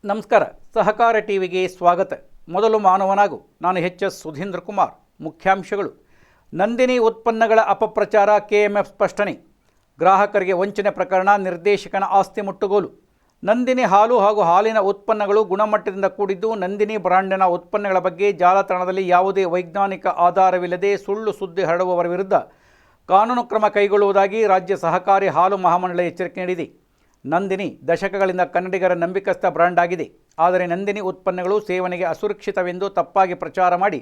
ನಮಸ್ಕಾರ. ಸಹಕಾರ ಟಿವಿಗೆ ಸ್ವಾಗತ. ಮೊದಲು ಮಾನವನಾಗು. ನಾನು ಎಚ್.ಎಸ್. ಸುಧೀಂದ್ರ ಕುಮಾರ್. ಮುಖ್ಯಾಂಶಗಳು: ನಂದಿನಿ ಉತ್ಪನ್ನಗಳ ಅಪಪ್ರಚಾರ, ಕೆಎಂಎಫ್ ಸ್ಪಷ್ಟನೆ. ಗ್ರಾಹಕರಿಗೆ ವಂಚನೆ ಪ್ರಕರಣ, ನಿರ್ದೇಶಕನ ಆಸ್ತಿ ಮುಟ್ಟುಗೋಲು. ನಂದಿನಿ ಹಾಲು ಹಾಗೂ ಹಾಲಿನ ಉತ್ಪನ್ನಗಳು ಗುಣಮಟ್ಟದಿಂದ ಕೂಡಿದ್ದು, ನಂದಿನಿ ಬ್ರಾಂಡಿನ ಉತ್ಪನ್ನಗಳ ಬಗ್ಗೆ ಜಾಲತಾಣದಲ್ಲಿ ಯಾವುದೇ ವೈಜ್ಞಾನಿಕ ಆಧಾರವಿಲ್ಲದೆ ಸುಳ್ಳು ಸುದ್ದಿ ಹರಡುವವರ ವಿರುದ್ಧ ಕಾನೂನು ಕ್ರಮ ಕೈಗೊಳ್ಳುವುದಾಗಿ ರಾಜ್ಯ ಸಹಕಾರಿ ಹಾಲು ಮಹಾಮಂಡಳಿ ಎಚ್ಚರಿಕೆ ನೀಡಿದೆ. ನಂದಿನಿ ದಶಕಗಳಿಂದ ಕನ್ನಡಿಗರ ನಂಬಿಕಸ್ಥ ಬ್ರ್ಯಾಂಡ್ ಆಗಿದೆ. ಆದರೆ ನಂದಿನಿ ಉತ್ಪನ್ನಗಳು ಸೇವನೆಗೆ ಅಸುರಕ್ಷಿತವೆಂದು ತಪ್ಪಾಗಿ ಪ್ರಚಾರ ಮಾಡಿ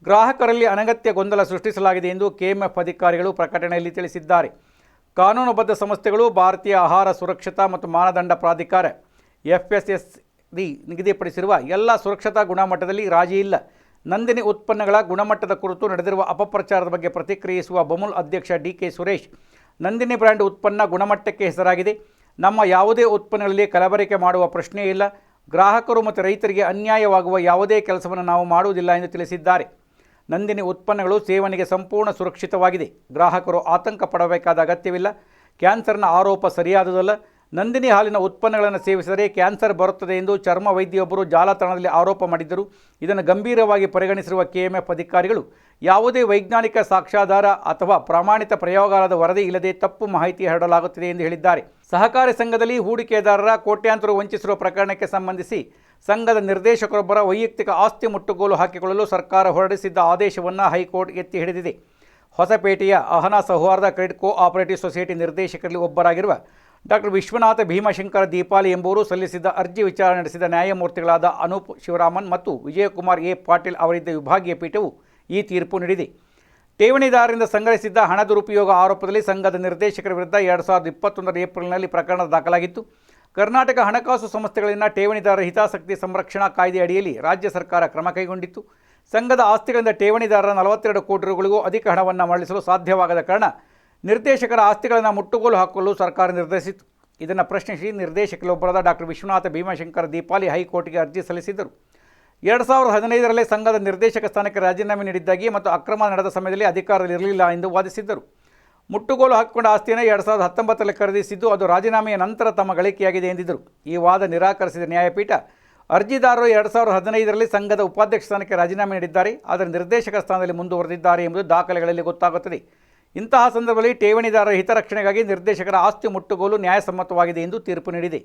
ಗ್ರಾಹಕರಲ್ಲಿ ಅನಗತ್ಯ ಗೊಂದಲ ಸೃಷ್ಟಿಸಲಾಗಿದೆ ಎಂದು ಕೆಎಂಎಫ್ ಅಧಿಕಾರಿಗಳು ಪ್ರಕಟಣೆಯಲ್ಲಿ ತಿಳಿಸಿದ್ದಾರೆ. ಕಾನೂನುಬದ್ಧ ಸಂಸ್ಥೆಗಳು ಭಾರತೀಯ ಆಹಾರ ಸುರಕ್ಷತಾ ಮತ್ತು ಮಾನದಂಡ ಪ್ರಾಧಿಕಾರ FSSAI ನಿಗದಿಪಡಿಸಿರುವ ಎಲ್ಲ ಸುರಕ್ಷತಾ ಗುಣಮಟ್ಟದಲ್ಲಿ ರಾಜಿ ಇಲ್ಲ. ನಂದಿನಿ ಉತ್ಪನ್ನಗಳ ಗುಣಮಟ್ಟದ ಕುರಿತು ನಡೆದಿರುವ ಅಪಪ್ರಚಾರದ ಬಗ್ಗೆ ಪ್ರತಿಕ್ರಿಯಿಸುವ ಬಮೂಲ್ ಅಧ್ಯಕ್ಷ DK ಸುರೇಶ್, ನಂದಿನಿ ಬ್ರ್ಯಾಂಡ್ ಉತ್ಪನ್ನ ಗುಣಮಟ್ಟಕ್ಕೆ ಹೆಸರಾಗಿದೆ. ನಮ್ಮ ಯಾವುದೇ ಉತ್ಪನ್ನಗಳಲ್ಲಿ ಕಲಬೆರಕೆ ಮಾಡುವ ಪ್ರಶ್ನೆಯೇ ಇಲ್ಲ. ಗ್ರಾಹಕರು ಮತ್ತು ರೈತರಿಗೆ ಅನ್ಯಾಯವಾಗುವ ಯಾವುದೇ ಕೆಲಸವನ್ನು ನಾವು ಮಾಡುವುದಿಲ್ಲ ಎಂದು ತಿಳಿಸಿದ್ದಾರೆ. ನಂದಿನಿ ಉತ್ಪನ್ನಗಳು ಸೇವನೆಗೆ ಸಂಪೂರ್ಣ ಸುರಕ್ಷಿತವಾಗಿದೆ. ಗ್ರಾಹಕರು ಆತಂಕ ಪಡಬೇಕಾದ ಅಗತ್ಯವಿಲ್ಲ. ಕ್ಯಾನ್ಸರ್ನ ಆರೋಪ ಸರಿಯಾದುದಲ್ಲ. ನಂದಿನಿ ಹಾಲಿನ ಉತ್ಪನ್ನಗಳನ್ನು ಸೇವಿಸಿದರೆ ಕ್ಯಾನ್ಸರ್ ಬರುತ್ತದೆ ಎಂದು ಚರ್ಮ ವೈದ್ಯೊಬ್ಬರು ಜಾಲತಾಣದಲ್ಲಿ ಆರೋಪ ಮಾಡಿದ್ದರು. ಇದನ್ನು ಗಂಭೀರವಾಗಿ ಪರಿಗಣಿಸಿರುವ ಕೆಎಂಎಫ್ ಅಧಿಕಾರಿಗಳು ಯಾವುದೇ ವೈಜ್ಞಾನಿಕ ಸಾಕ್ಷ್ಯಾಧಾರ ಅಥವಾ ಪ್ರಮಾಣಿತ ಪ್ರಯೋಗಾಲಯದ ವರದಿ ಇಲ್ಲದೆ ತಪ್ಪು ಮಾಹಿತಿ ಹರಡಲಾಗುತ್ತಿದೆ ಎಂದು ಹೇಳಿದ್ದಾರೆ. ಸಹಕಾರಿ ಸಂಘದಲ್ಲಿ ಹೂಡಿಕೆದಾರರ ಕೋಟ್ಯಾಂತರ ವಂಚಿಸಿರುವ ಪ್ರಕರಣಕ್ಕೆ ಸಂಬಂಧಿಸಿ ಸಂಘದ ನಿರ್ದೇಶಕರೊಬ್ಬರ ವೈಯಕ್ತಿಕ ಆಸ್ತಿ ಮುಟ್ಟುಗೋಲು ಹಾಕಿಕೊಳ್ಳಲು ಸರ್ಕಾರ ಹೊರಡಿಸಿದ್ದ ಆದೇಶವನ್ನು ಹೈಕೋರ್ಟ್ ಎತ್ತಿ ಹಿಡಿದಿದೆ. ಹೊಸಪೇಟೆಯ Ahana Souharda credit cooperative society ನಿರ್ದೇಶಕರಲ್ಲಿ ಒಬ್ಬರಾಗಿರುವ ಡಾಕ್ಟರ್ ವಿಶ್ವನಾಥ ಭೀಮಶಂಕರ ದೀಪಾಲಿ ಎಂಬುವರು ಸಲ್ಲಿಸಿದ್ದ ಅರ್ಜಿ ವಿಚಾರಣೆ ನಡೆಸಿದ ನ್ಯಾಯಮೂರ್ತಿಗಳಾದ ಅನೂಪ್ ಶಿವರಾಮನ್ ಮತ್ತು ವಿಜಯಕುಮಾರ್ ಎ ಪಾಟೀಲ್ ಅವರಿದ್ದ ವಿಭಾಗೀಯ ಪೀಠವು ಈ ತೀರ್ಪು ನೀಡಿದೆ. ಠೇವಣಿದಾರರಿಂದ ಸಂಗ್ರಹಿಸಿದ್ದ ಹಣ ದುರುಪಯೋಗ ಆರೋಪದಲ್ಲಿ ಸಂಘದ ನಿರ್ದೇಶಕರ ವಿರುದ್ಧ 2021 ಏಪ್ರಿಲ್ನಲ್ಲಿ ಪ್ರಕರಣ ದಾಖಲಾಗಿತ್ತು. ಕರ್ನಾಟಕ ಹಣಕಾಸು ಸಂಸ್ಥೆಗಳಲ್ಲಿನ ಠೇವಣಿದಾರರ ಹಿತಾಸಕ್ತಿ ಸಂರಕ್ಷಣಾ ಕಾಯ್ದೆ ಅಡಿಯಲ್ಲಿ ರಾಜ್ಯ ಸರ್ಕಾರ ಕ್ರಮ ಕೈಗೊಂಡಿತ್ತು. ಸಂಘದ ಆಸ್ತಿಗಳಿಂದ ಠೇವಣಿದಾರರ 42 ಕೋಟಿ ರುಗಳಿಗೂ ಅಧಿಕ ಹಣವನ್ನು ಮರಳಿಸಲು ಸಾಧ್ಯವಾಗದ ಕಾರಣ ನಿರ್ದೇಶಕರ ಆಸ್ತಿಗಳನ್ನು ಮುಟ್ಟುಗೋಲು ಹಾಕಲು ಸರ್ಕಾರ ನಿರ್ಧರಿಸಿತು. ಇದನ್ನು ಪ್ರಶ್ನಿಸಿ ನಿರ್ದೇಶಕರೊಬ್ಬರಾದ ಡಾಕ್ಟರ್ ವಿಶ್ವನಾಥ ಭೀಮಶಂಕರ ದೀಪಾಲಿ ಹೈಕೋರ್ಟ್ಗೆ ಅರ್ಜಿ ಸಲ್ಲಿಸಿದ್ದರು. 2015ರಲ್ಲಿ ಸಂಘದ ನಿರ್ದೇಶಕ ಸ್ಥಾನಕ್ಕೆ ರಾಜೀನಾಮೆ ನೀಡಿದ್ದಾಗಿ ಮತ್ತು ಅಕ್ರಮ ನಡೆದ ಸಮಯದಲ್ಲಿ ಅಧಿಕಾರದಲ್ಲಿರಲಿಲ್ಲ ಎಂದು ವಾದಿಸಿದ್ದರು. ಮುಟ್ಟುಗೋಲು ಹಾಕಿಕೊಂಡ ಆಸ್ತಿಯನ್ನು 2019ರಲ್ಲಿ ಖರೀದಿಸಿದ್ದು, ಅದು ರಾಜೀನಾಮೆಯ ನಂತರ ತಮ್ಮ ಗಳಿಕೆಯಾಗಿದೆ ಎಂದಿದ್ದರು. ಈ ವಾದ ನಿರಾಕರಿಸಿದ ನ್ಯಾಯಪೀಠ, ಅರ್ಜಿದಾರರು 2015ರಲ್ಲಿ ಸಂಘದ ಉಪಾಧ್ಯಕ್ಷ ಸ್ಥಾನಕ್ಕೆ ರಾಜೀನಾಮೆ ನೀಡಿದ್ದಾರೆ, ಆದರೆ ನಿರ್ದೇಶಕ ಸ್ಥಾನದಲ್ಲಿ ಮುಂದುವರೆದಿದ್ದಾರೆ ಎಂಬುದು ದಾಖಲೆಗಳಲ್ಲಿ ಗೊತ್ತಾಗುತ್ತದೆ. ಇಂತಹ ಸಂದರ್ಭದಲ್ಲಿ ಠೇವಣಿದಾರರ ಹಿತರಕ್ಷಣೆಗಾಗಿ ನಿರ್ದೇಶಕರ ಆಸ್ತಿ ಮುಟ್ಟುಗೋಲು ನ್ಯಾಯಸಮ್ಮತವಾಗಿದೆ ಎಂದು ತೀರ್ಪು ನೀಡಿದೆ.